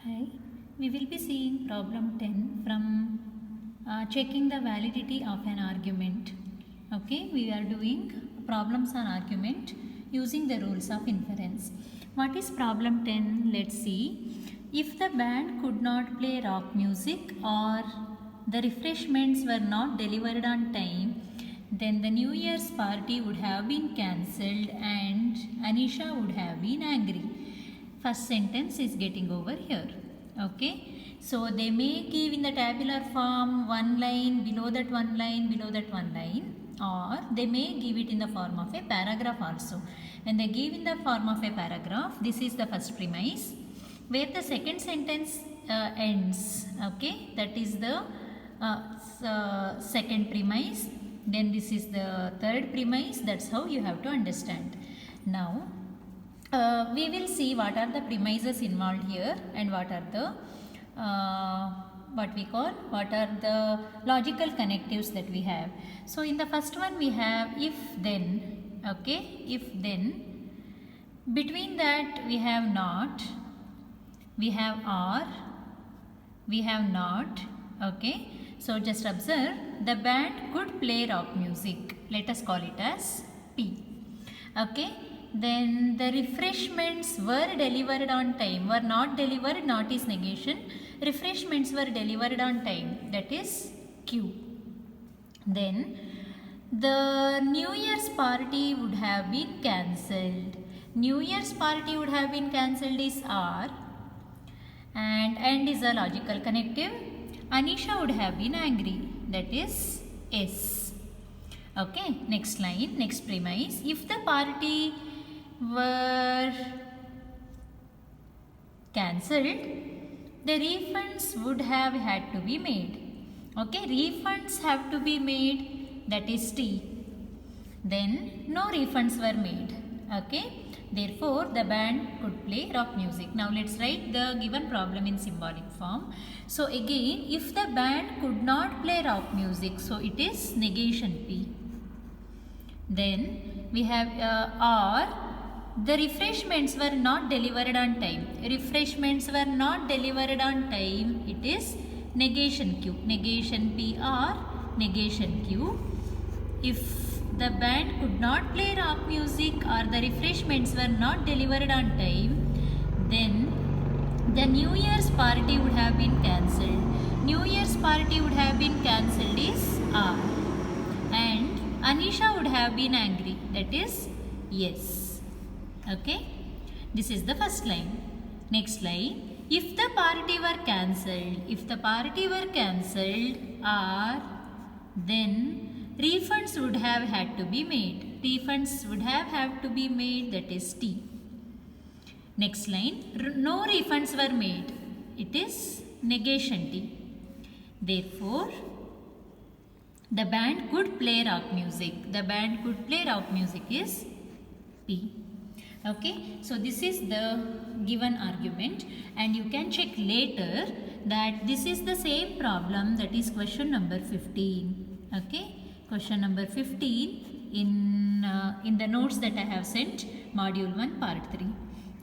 Hi, we will be seeing problem 10 from checking the validity of an argument. Okay, we are doing problems on argument using the rules of inference. What is problem 10? Let's see. If the band could not play rock music or the refreshments were not delivered on time, then the New Year's party would have been cancelled and Anisha would have been angry. First sentence is getting over here. Okay, so they may give in the tabular form one line, below that one line, below that one line, or they may give it in the form of a paragraph also. When they give in the form of a paragraph, this is the first premise where the second sentence ends. Okay, that is the second premise. Then this is the third premise. That's how you have to understand. Now we will see what are the premises involved here and what are the what are the logical connectives that we have. So in the first one we have if then. Okay, if then, between that we have not, we have or, we have not. Okay, so just observe, the band could play rock music. Let us call it as P. Okay, then the refreshments were delivered on time. Were not delivered, not is negation. Refreshments were delivered on time, that is Q. Then the New Year's party would have been cancelled. New Year's party would have been cancelled is R, and is a logical connective. Anisha would have been angry, that is S. Okay, next line, next premise. If the party were cancelled, the refunds would have had to be made. Okay, refunds have to be made, that is T. Then no refunds were made. Okay, therefore the band could play rock music. Now let's write the given problem in symbolic form. So again, if the band could not play rock music, so it is negation P. Then we have or, the refreshments were not delivered on time. Refreshments were not delivered on time, it is negation Q. Negation P or negation Q. If the band could not play rock music or the refreshments were not delivered on time, then the New Year's party would have been cancelled. New Year's party would have been cancelled is R. And Anisha would have been angry, that is yes. Okay, this is the first line. Next line, if the party were cancelled, if the party were cancelled or, then refunds would have had to be made. Refunds would have to be made, that is T. Next line, no refunds were made, it is negation T. Therefore the band could play rock music. The band could play rock music is P. Okay, so this is the given argument and you can check later that this is the same problem, that is question number 15. Okay, question number 15 in the notes that I have sent, module 1 part 3.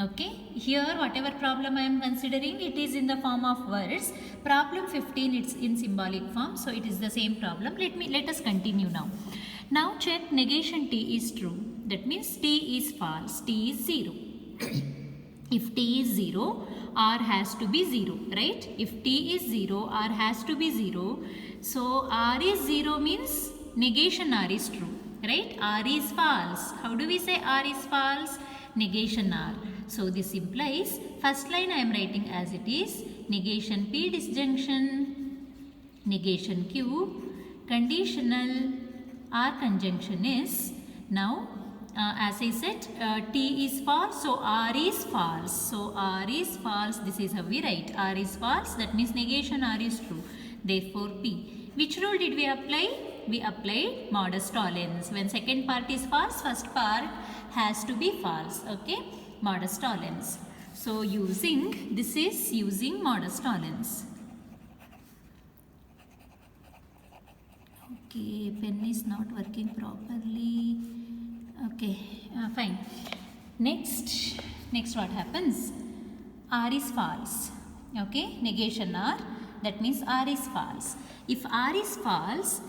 Okay, here whatever problem I am considering, it is in the form of words. Problem 15, it's in symbolic form, so it is the same problem. Let us continue now. Now check negation T is true. That means T is false. T is 0. If T is 0, R has to be 0, right? If T is 0, R has to be 0. So R is 0 means negation R is true, right? R is false. How do we say R is false? Negation R. So this implies, first line I am writing as it is, negation P disjunction, negation Q, conditional R conjunction is, now as I said, T is false, so R is false. So R is false, this is how we write. R is false, that means negation R is true. Therefore P. Which rule did we apply? We applied modus tollens. When second part is false, first part has to be false. Okay, modus tollens. So this is using modus tollens. Okay, pen is not working properly. Okay, fine. Next what happens? R is false. Okay, negation R, that means R is false. If R is false,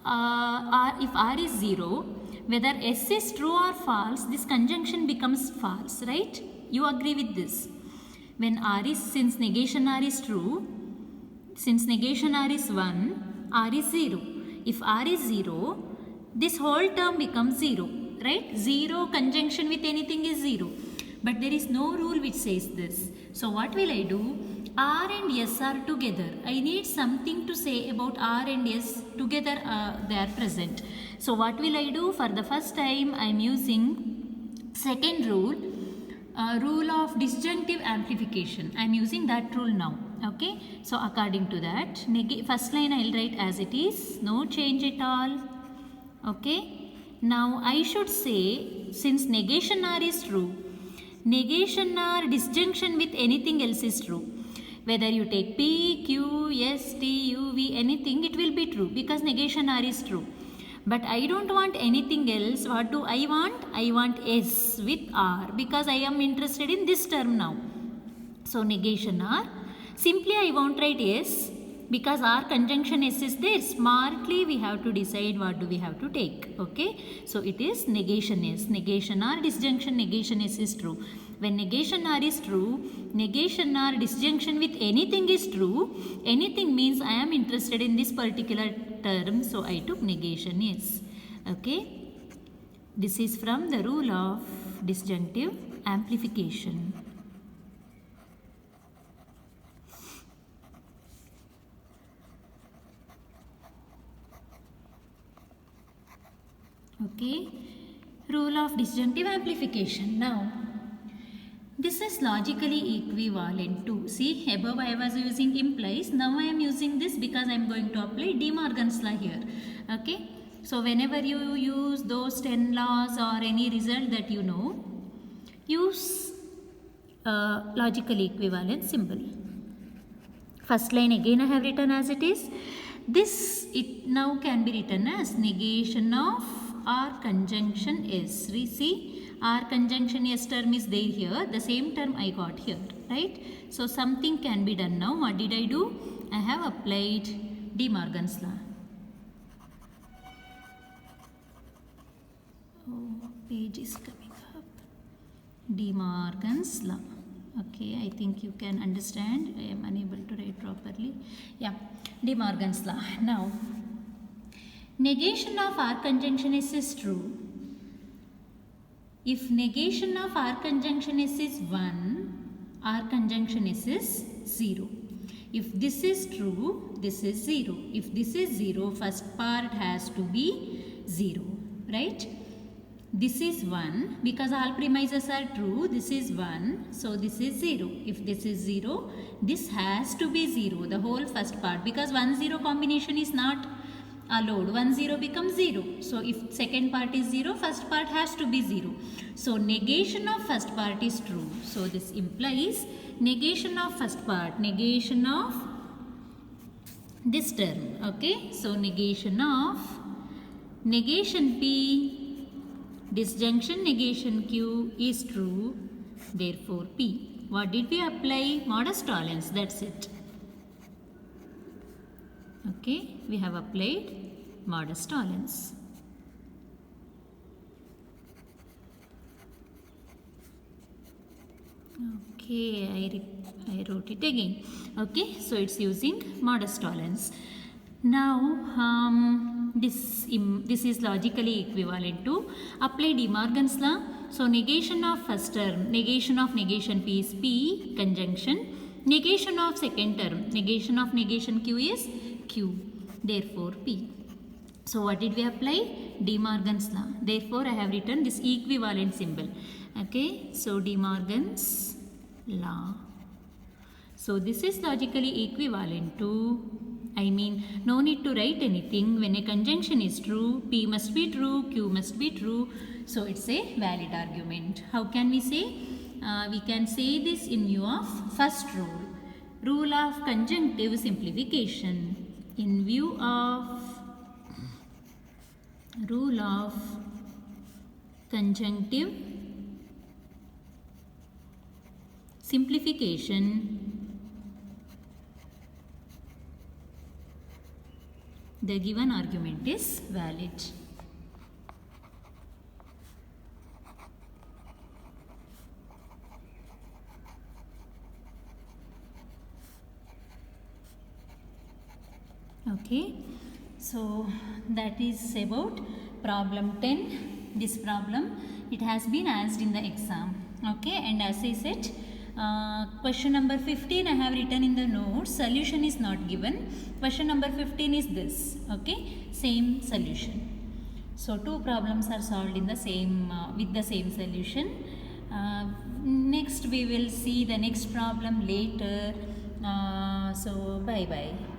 if R is 0, whether S is true or false, this conjunction becomes false, right? You agree with this? When R is, since negation R is true, since negation R is 1, R is 0. If R is 0, this whole term becomes 0, right? 0 conjunction with anything is 0. But there is no rule which says this. So what will I do? R and S are together. I need something to say about R and S together, they are present. So what will I do? For the first time I am using second rule, rule of disjunctive amplification. I am using that rule now. Okay. So according to that, first line I will write as it is, no change at all. Okay. Now I should say, since negation R is true, negation or disjunction with anything else is true. Whether you take P, Q, S, T, U, V, anything, it will be true because negation R is true. But I don't want anything else. What do I want? I want S with R because I am interested in this term now. So negation R. Simply I won't write S because R conjunction S is there. Smartly we have to decide what do we have to take. Okay. So it is negation S. Negation R, disjunction, negation S is true. When negation R is true, negation or disjunction with anything is true. Anything means I am interested in this particular term. So I took negation S. Okay. This is from the rule of disjunctive amplification. Okay. Rule of disjunctive amplification. Now, this is logically equivalent to, see, above I was using implies, now I am using this because I am going to apply De Morgan's law here. Okay. So whenever you use those 10 laws or any result that you know, use logically equivalent symbol. First line again I have written as it is. This it now can be written as negation of R conjunction S. We see R conjunction S term is there here. The same term I got here, right? So something can be done now. What did I do? I have applied De Morgan's law. Oh, page is coming up. De Morgan's law. Okay, I think you can understand. I am unable to write properly. Yeah, De Morgan's law. Now, negation of R conjunction S is true. If negation of R conjunction S is 1, R conjunction S is 0. If this is true, this is 0. If this is 0, first part has to be 0, right? This is 1 because all premises are true. This is 1, so this is 0. If this is 0, this has to be 0, the whole first part, because 1-0 combination is not allowed. 1-0 becomes 0. So if second part is 0, first part has to be 0. So negation of first part is true. So this implies negation of first part, negation of this term. Okay. So negation of negation P, disjunction negation Q is true. Therefore P. What did we apply? Modus tollens. That's it. Okay, we have applied modus tollens. Okay, I wrote it again. Okay, so it's using modus tollens. Now, this is logically equivalent to apply De Morgan's law. So negation of first term, negation of negation P is P conjunction. Negation of second term, negation of negation Q is Q, therefore P. So what did we apply? De Morgan's law. Therefore I have written this equivalent symbol. Okay, so De Morgan's law. So this is logically equivalent to, no need to write anything. When a conjunction is true, P must be true, Q must be true. So it's a valid argument. How can we say? We can say this in view of first rule. Rule of conjunctive simplification. In view of rule of conjunctive simplification, The given argument is valid. Okay, so that is about problem 10. This problem, it has been asked in the exam. Okay, and as I said, question number 15 I have written in the notes. Solution is not given. Question number 15 is this. Okay, same solution. So two problems are solved in the same with the same solution. Next we will see the next problem later. So bye bye.